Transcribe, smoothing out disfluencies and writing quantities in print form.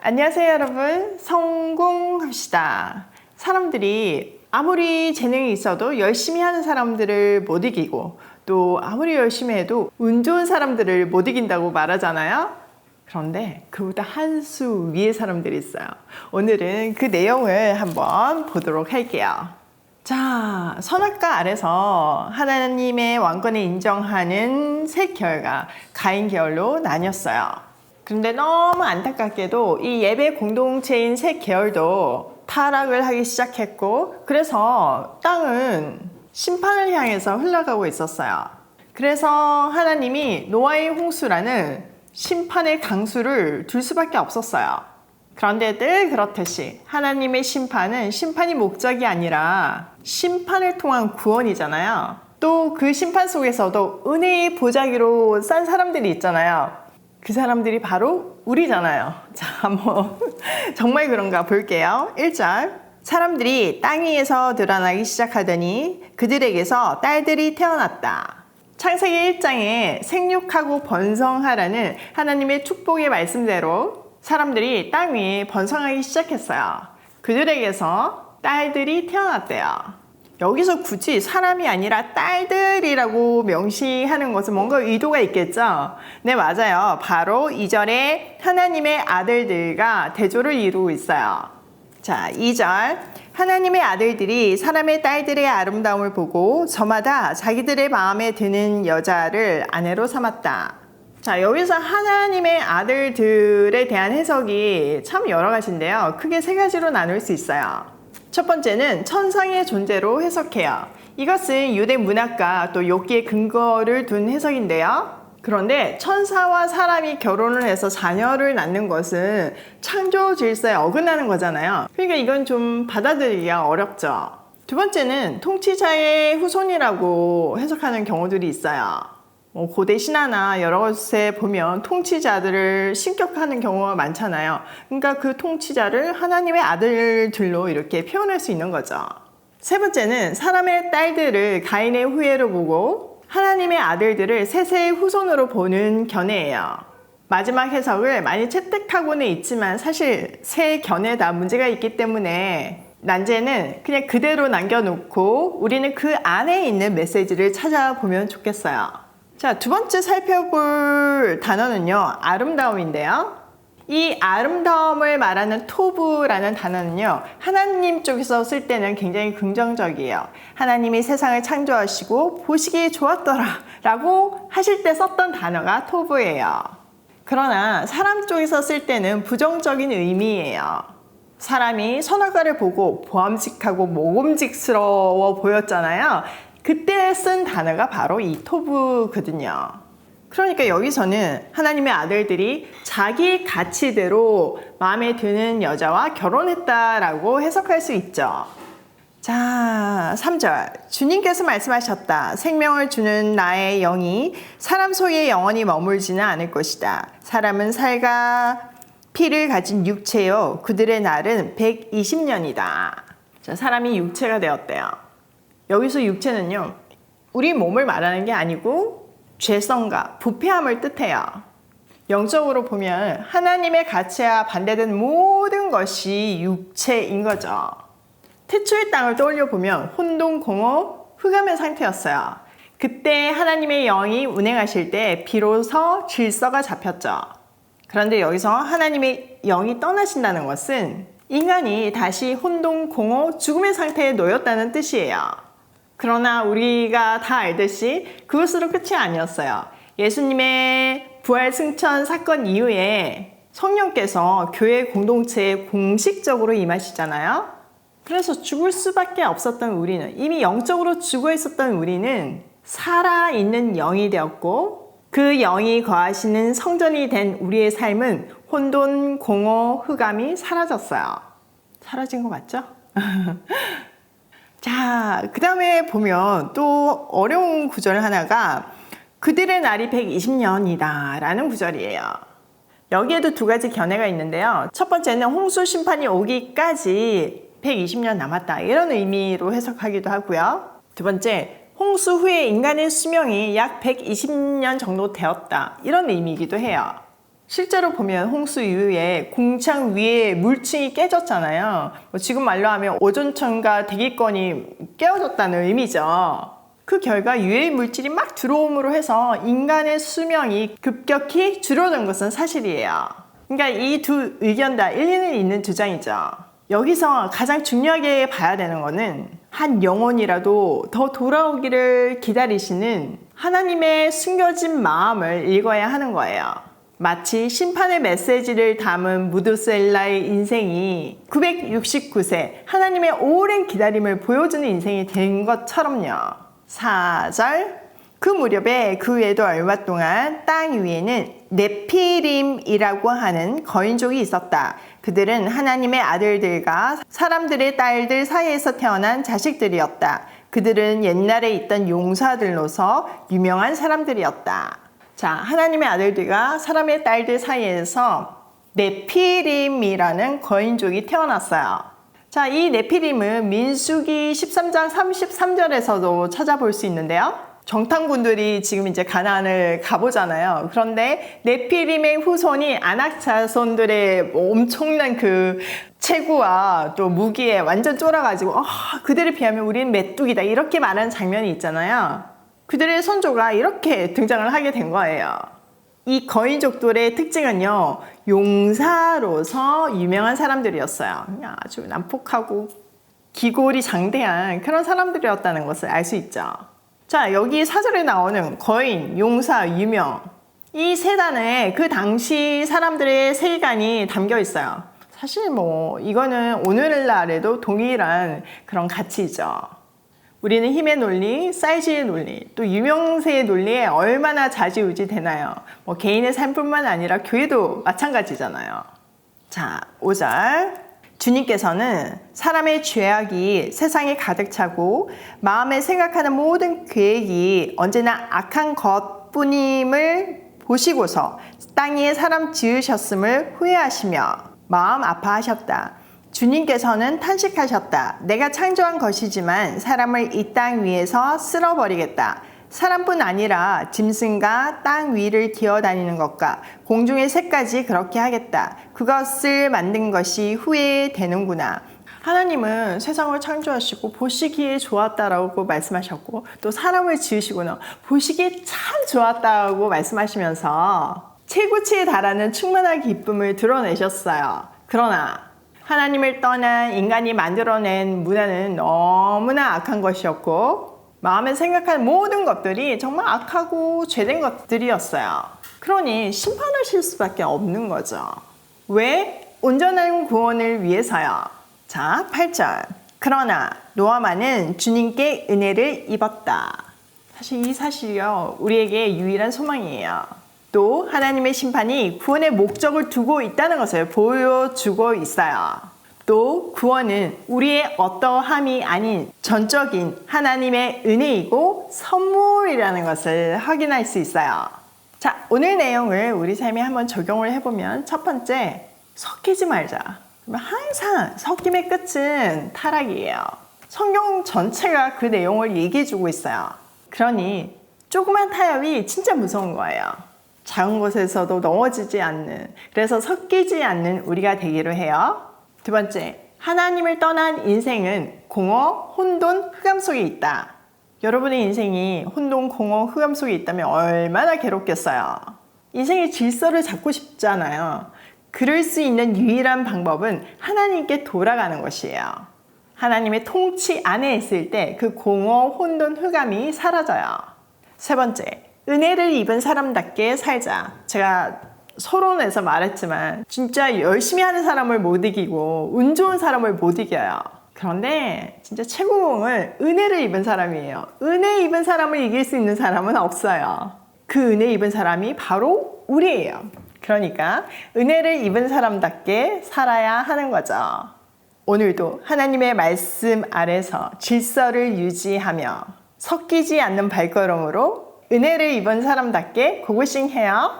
안녕하세요 여러분, 성공합시다. 사람들이 아무리 재능이 있어도 열심히 하는 사람들을 못 이기고, 또 아무리 열심히 해도 운 좋은 사람들을 못 이긴다고 말하잖아요. 그런데 그보다 한 수 위의 사람들이 있어요. 오늘은 그 내용을 한번 보도록 할게요. 자, 선악과 아래서 하나님의 왕권을 인정하는 셋 계열과 가인 계열로 나뉘었어요. 그런데 너무 안타깝게도 이 예배 공동체인 셋 계열도 타락을 하기 시작했고, 그래서 땅은 심판을 향해서 흘러가고 있었어요. 그래서 하나님이 노아의 홍수라는 심판의 강수를 둘 수밖에 없었어요. 그런데 늘 그렇듯이 하나님의 심판은 심판이 목적이 아니라 심판을 통한 구원이잖아요. 또 그 심판 속에서도 은혜의 보자기로 싼 사람들이 있잖아요. 그 사람들이 바로 우리잖아요. 자, 정말 그런가 볼게요. 1절. 사람들이 땅 위에서 드러나기 시작하더니 그들에게서 딸들이 태어났다. 창세기 1장에 생육하고 번성하라는 하나님의 축복의 말씀대로 사람들이 땅 위에 번성하기 시작했어요. 그들에게서 딸들이 태어났대요. 여기서 굳이 사람이 아니라 딸들이라고 명시하는 것은 뭔가 의도가 있겠죠? 네, 맞아요. 바로 2절에 하나님의 아들들과 대조를 이루고 있어요. 자, 2절. 하나님의 아들들이 사람의 딸들의 아름다움을 보고 저마다 자기들의 마음에 드는 여자를 아내로 삼았다. 자, 여기서 하나님의 아들들에 대한 해석이 참 여러 가지인데요. 크게 세 가지로 나눌 수 있어요. 첫 번째는 천상의 존재로 해석해요. 이것은 유대 문학과 또 욥기의 근거를 둔 해석인데요. 그런데 천사와 사람이 결혼을 해서 자녀를 낳는 것은 창조 질서에 어긋나는 거잖아요. 그러니까 이건 좀 받아들이기가 어렵죠. 두 번째는 통치자의 후손이라고 해석하는 경우들이 있어요. 고대 신화나 여러 곳에 보면 통치자들을 신격화하는 경우가 많잖아요. 그러니까 그 통치자를 하나님의 아들들로 이렇게 표현할 수 있는 거죠. 세 번째는 사람의 딸들을 가인의 후예로 보고 하나님의 아들들을 셋의 후손으로 보는 견해예요. 마지막 해석을 많이 채택하고는 있지만 사실 세 견해 다 문제가 있기 때문에 난제는 그냥 그대로 남겨놓고 우리는 그 안에 있는 메시지를 찾아보면 좋겠어요. 자, 두 번째 살펴볼 단어는요, 아름다움인데요. 이 아름다움을 말하는 토브라는 단어는요, 하나님 쪽에서 쓸 때는 굉장히 긍정적이에요. 하나님이 세상을 창조하시고 보시기에 좋았더라 라고 하실 때 썼던 단어가 토브예요. 그러나 사람 쪽에서 쓸 때는 부정적인 의미예요. 사람이 선악과를 보고 보암직하고 모금직스러워 보였잖아요. 그때 쓴 단어가 바로 이 토브거든요. 그러니까 여기서는 하나님의 아들들이 자기 가치대로 마음에 드는 여자와 결혼했다라고 해석할 수 있죠. 자, 3절. 주님께서 말씀하셨다. 생명을 주는 나의 영이 사람 소유에 영원히 머물지는 않을 것이다. 사람은 살과 피를 가진 육체요. 그들의 날은 120년이다. 자, 사람이 육체가 되었대요. 여기서 육체는요, 우리 몸을 말하는 게 아니고 죄성과 부패함을 뜻해요. 영적으로 보면 하나님의 가치와 반대된 모든 것이 육체인 거죠. 태초의 땅을 떠올려 보면 혼돈공허 흑암의 상태였어요. 그때 하나님의 영이 운행하실 때 비로소 질서가 잡혔죠. 그런데 여기서 하나님의 영이 떠나신다는 것은 인간이 다시 혼돈공허 죽음의 상태에 놓였다는 뜻이에요. 그러나 우리가 다 알듯이 그것으로 끝이 아니었어요. 예수님의 부활 승천 사건 이후에 성령께서 교회 공동체에 공식적으로 임하시잖아요. 그래서 죽을 수밖에 없었던 우리는, 이미 영적으로 죽어 있었던 우리는 살아있는 영이 되었고, 그 영이 거하시는 성전이 된 우리의 삶은 혼돈, 공허, 흑암이 사라졌어요. 사라진 거 맞죠? 자, 그 다음에 보면 또 어려운 구절 하나가 그들의 날이 120년이다 라는 구절이에요. 여기에도 두 가지 견해가 있는데요. 첫 번째는 홍수 심판이 오기까지 120년 남았다 이런 의미로 해석하기도 하고요. 두 번째, 홍수 후에 인간의 수명이 약 120년 정도 되었다 이런 의미이기도 해요. 실제로 보면 홍수 이후에 공창 위에 물층이 깨졌잖아요. 지금 말로 하면 오존층과 대기권이 깨어졌다는 의미죠. 그 결과 유해 물질이 막 들어옴으로 해서 인간의 수명이 급격히 줄어든 것은 사실이에요. 그러니까 이 두 의견 다 일리는 있는 주장이죠. 여기서 가장 중요하게 봐야 되는 거는 한 영혼이라도 더 돌아오기를 기다리시는 하나님의 숨겨진 마음을 읽어야 하는 거예요. 마치 심판의 메시지를 담은 무드셀라의 인생이 969세 하나님의 오랜 기다림을 보여주는 인생이 된 것처럼요. 4절 그 무렵에 그 외에도 얼마 동안 땅 위에는 네피림이라고 하는 거인족이 있었다. 그들은 하나님의 아들들과 사람들의 딸들 사이에서 태어난 자식들이었다. 그들은 옛날에 있던 용사들로서 유명한 사람들이었다. 자, 하나님의 아들들과 사람의 딸들 사이에서 네피림이라는 거인족이 태어났어요. 자, 이 네피림은 민수기 13장 33절에서도 찾아볼 수 있는데요. 정탐꾼들이 지금 이제 가나안을 가보잖아요. 그런데 네피림의 후손이 아낙 자손들의 엄청난 그 체구와 또 무기에 완전 쫄아가지고 그들에 비하면 우리는 메뚜기다 이렇게 말하는 장면이 있잖아요. 그들의 선조가 이렇게 등장을 하게 된 거예요. 이 거인족들의 특징은요, 용사로서 유명한 사람들이었어요. 아주 난폭하고 기골이 장대한 그런 사람들이었다는 것을 알 수 있죠. 자, 여기 사절에 나오는 거인, 용사, 유명, 이 세 단어에 그 당시 사람들의 세계관이 담겨 있어요. 사실 이거는 오늘날에도 동일한 그런 가치죠. 우리는 힘의 논리, 사이즈의 논리, 또 유명세의 논리에 얼마나 좌지우지 되나요? 개인의 삶뿐만 아니라 교회도 마찬가지잖아요. 자, 5절. 주님께서는 사람의 죄악이 세상에 가득 차고 마음에 생각하는 모든 계획이 언제나 악한 것뿐임을 보시고서 땅 위에 사람 지으셨음을 후회하시며 마음 아파하셨다. 주님께서는 탄식하셨다. 내가 창조한 것이지만 사람을 이 땅 위에서 쓸어버리겠다. 사람뿐 아니라 짐승과 땅 위를 기어다니는 것과 공중의 새까지 그렇게 하겠다. 그것을 만든 것이 후회되는구나. 하나님은 세상을 창조하시고 보시기에 좋았다라고 말씀하셨고 또 사람을 지으시고는 보시기에 참 좋았다고 말씀하시면서 최고치에 달하는 충만한 기쁨을 드러내셨어요. 그러나 하나님을 떠난 인간이 만들어낸 문화는 너무나 악한 것이었고 마음에 생각하는 모든 것들이 정말 악하고 죄된 것들이었어요. 그러니 심판하실 수밖에 없는 거죠. 왜? 온전한 구원을 위해서요. 자, 8절. 그러나 노아만은 주님께 은혜를 입었다. 사실 이 사실이요, 우리에게 유일한 소망이에요. 또 하나님의 심판이 구원의 목적을 두고 있다는 것을 보여주고 있어요. 또 구원은 우리의 어떠함이 아닌 전적인 하나님의 은혜이고 선물이라는 것을 확인할 수 있어요. 자, 오늘 내용을 우리 삶에 한번 적용을 해보면 첫 번째, 섞이지 말자. 항상 섞임의 끝은 타락이에요. 성경 전체가 그 내용을 얘기해주고 있어요. 그러니 조그만 타협이 진짜 무서운 거예요. 작은 곳에서도 넘어지지 않는, 그래서 섞이지 않는 우리가 되기로 해요. 두 번째, 하나님을 떠난 인생은 공허, 혼돈, 흑암 속에 있다. 여러분의 인생이 혼돈, 공허, 흑암 속에 있다면 얼마나 괴롭겠어요. 인생의 질서를 잡고 싶잖아요. 그럴 수 있는 유일한 방법은 하나님께 돌아가는 것이에요. 하나님의 통치 안에 있을 때 그 공허, 혼돈, 흑암이 사라져요. 세 번째, 은혜를 입은 사람답게 살자. 제가 서론에서 말했지만 진짜 열심히 하는 사람을 못 이기고 운 좋은 사람을 못 이겨요. 그런데 진짜 최고봉은 은혜를 입은 사람이에요. 은혜 입은 사람을 이길 수 있는 사람은 없어요. 그 은혜 입은 사람이 바로 우리예요. 그러니까 은혜를 입은 사람답게 살아야 하는 거죠. 오늘도 하나님의 말씀 아래서 질서를 유지하며 섞이지 않는 발걸음으로 은혜를 입은 사람답게 고고싱 해요.